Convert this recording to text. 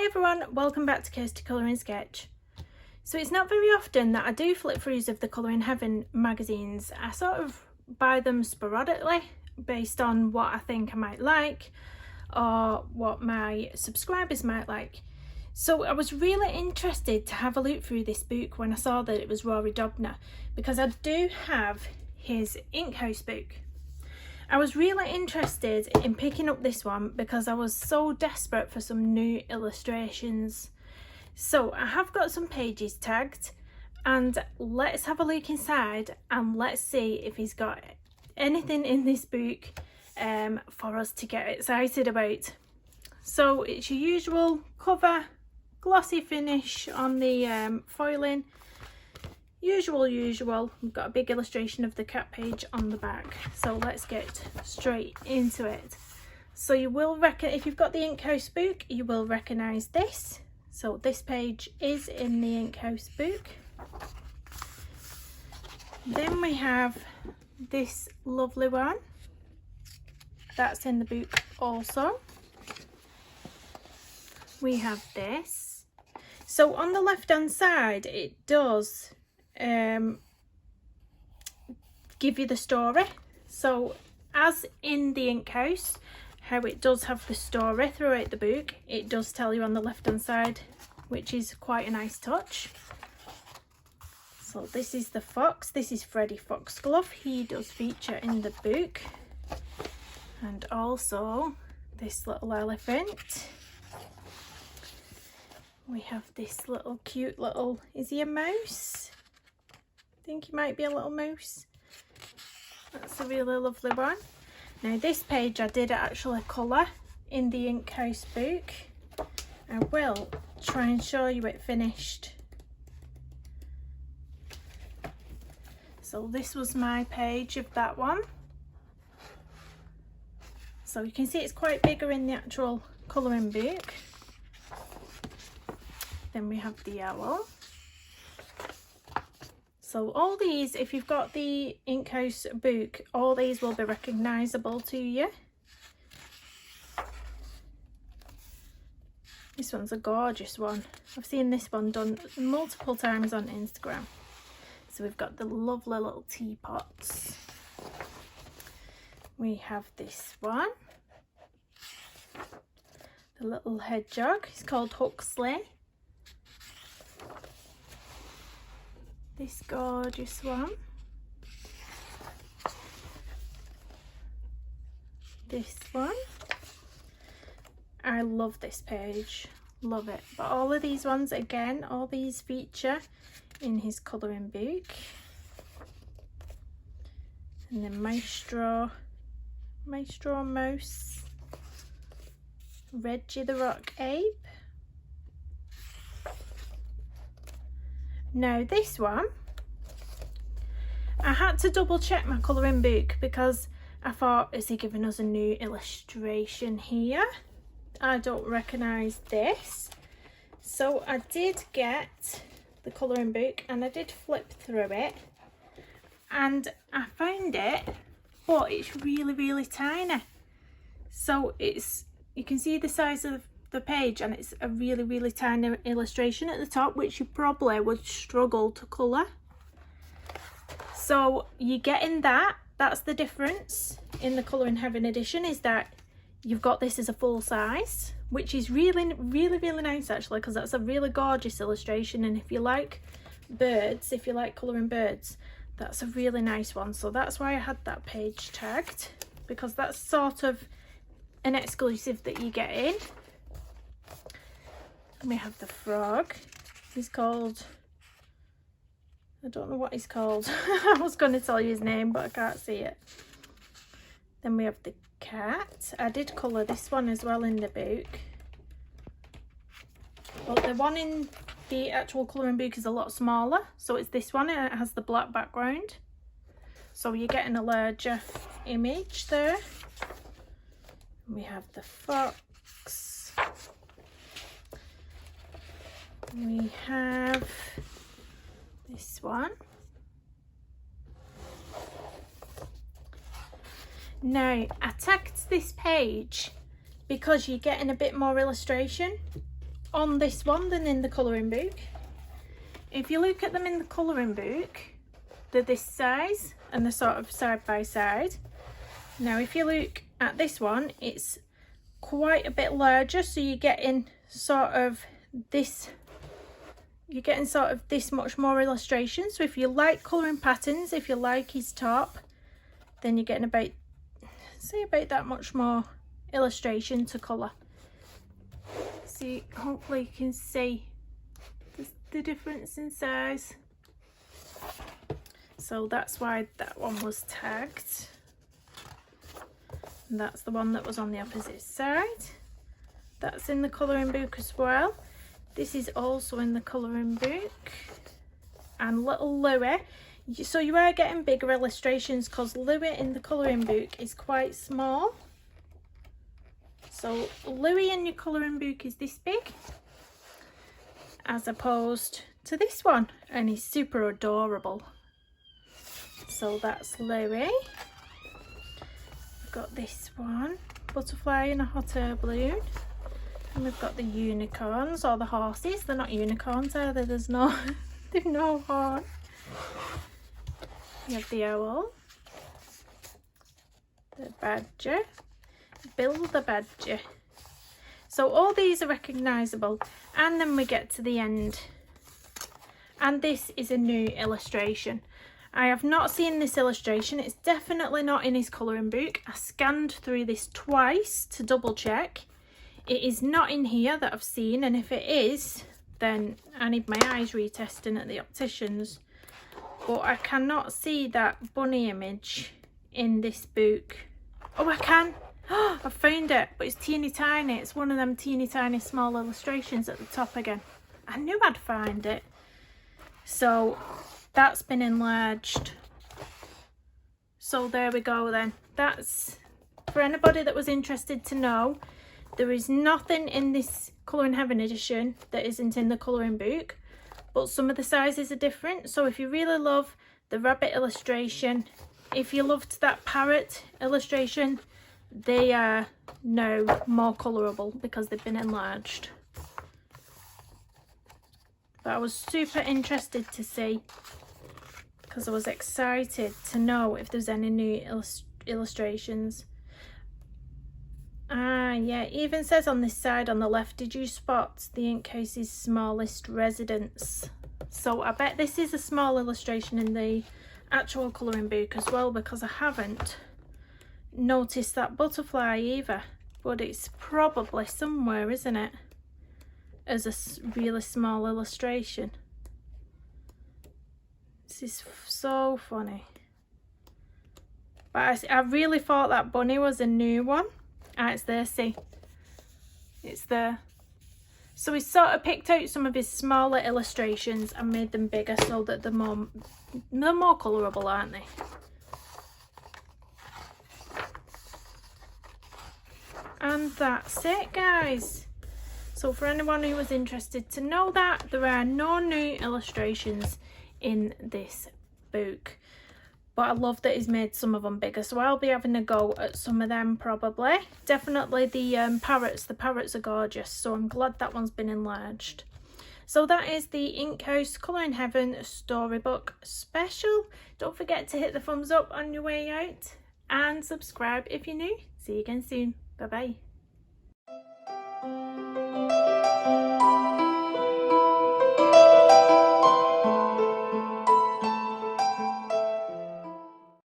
Hi everyone, welcome back to Kirsty Colouring Sketch. So it's not very often that I do flip throughs of the Colouring Heaven magazines. I sort of buy them sporadically based on what I think I might like or what my subscribers might like. So I was really interested to have a look through this book when I saw that it was Rory Dobner, because I do have his Inkhouse book. I was really interested in picking up this one because I was so desperate for some new illustrations. So I have got some pages tagged, and let's have a look inside and let's see if he's got anything in this book for us to get excited about. So it's your usual cover, glossy finish on the foiling. Usual. We've got a big illustration of the cat page on the back. So let's get straight into it. So you will if you've got the Inkhouse book, you will recognise this. So this page is in the Inkhouse book. Then we have this lovely one. That's in the book also. We have this. So on the left hand side, it does give you the story. So as in the Inkhouse, how it does have the story throughout the book, it does tell you on the left hand side, which is quite a nice touch. So this is the fox. This is Freddie Foxglove. He does feature in the book. And also this little elephant. We have this little cute little, is he a mouse? I think he might be a little mouse. That's a really lovely one. Now this page I did actually colour in the Inkhouse book. I will try and show you it finished. So this was my page of that one. So you can see it's quite bigger in the actual colouring book. Then we have the owl. So all these, if you've got the Inkhouse book, all these will be recognisable to you. This one's a gorgeous one. I've seen this one done multiple times on Instagram. So we've got the lovely little teapots. We have this one. The little hedgehog. It's called Huxley. This gorgeous one. This one. I love this page, love it. But all of these ones, again, all these feature in his colouring book. And then Maestro Mouse, Reggie the Rock Ape. Now this one, I had to double check my colouring book because I thought, is he giving us a new illustration here? I don't recognise this. So I did get the colouring book and I did flip through it and I found it, but it's really tiny. So it's, you can see the size of the page and it's a really tiny illustration at the top, which you probably would struggle to colour. So you're getting that. That's the difference in the Colouring Heaven edition, is that you've got this as a full size, which is really nice actually, because that's a really gorgeous illustration. And if you like birds, if you like colouring birds, that's a really nice one. So that's why I had that page tagged, because that's sort of an exclusive that you get in. And we have the frog. He's called, I don't know what he's called. I was going to tell you his name, but I can't see it. Then we have the cat. I did colour this one as well in the book. But the one in the actual colouring book is a lot smaller. So it's this one, and it has the black background. So you're getting a larger image there. We have the fox. We have this one. Now I tagged this page because you're getting a bit more illustration on this one than in the colouring book. If you look at them in the colouring book, they're this size and they're sort of side by side. Now if you look at this one, it's quite a bit larger, so you're getting sort of this much more illustration. So if you like colouring patterns, if you like his top, then you're getting about that much more illustration to colour. See, hopefully you can see the difference in size. So that's why that one was tagged. And that's the one that was on the opposite side. That's in the colouring book as well. This is also in the colouring book. And little Louis. So you are getting bigger illustrations because Louis in the colouring book is quite small. So Louis in your colouring book is this big, as opposed to this one, and he's super adorable. So that's Louis. We've got this one, butterfly in a hot air balloon. And we've got the unicorns, or the horses. They're not unicorns, are they? They've no horn. You have the owl, the badger, Bill the badger. So all these are recognisable, and then we get to the end, and this is a new illustration. I have not seen this illustration. It's definitely not in his colouring book. I scanned through this twice to double check. It is not in here that I've seen, and if it is, then I need my eyes retesting at the opticians. But I cannot see that bunny image in this book. Oh, I can. Oh, I found it, but it's teeny tiny. It's one of them teeny tiny small illustrations at the top again. I knew I'd find it. So that's been enlarged. So there we go then. That's for anybody that was interested to know. There is nothing in this Colouring Heaven edition that isn't in the colouring book, but some of the sizes are different. So if you really love the rabbit illustration, if you loved that parrot illustration, they are now more colourable because they've been enlarged. But I was super interested to see, because I was excited to know if there's any new illustrations. Ah, yeah, it even says on this side on the left, did you spot the ink case's smallest residence? So I bet this is a small illustration in the actual colouring book as well, because I haven't noticed that butterfly either. But it's probably somewhere, isn't it, as a really small illustration. This is so funny. But I really thought that bunny was a new one. Ah, it's there, see. It's there. So he's sort of picked out some of his smaller illustrations and made them bigger so that they're more colourable, aren't they? And that's it, guys. So for anyone who was interested to know that, there are no new illustrations in this book. But I love that he's made some of them bigger, so I'll be having a go at some of them probably. Definitely the parrots are gorgeous, so I'm glad that one's been enlarged. So that is the Ink House Colouring Heaven Storybook Special. Don't forget to hit the thumbs up on your way out and subscribe if you're new. See you again soon. Bye bye.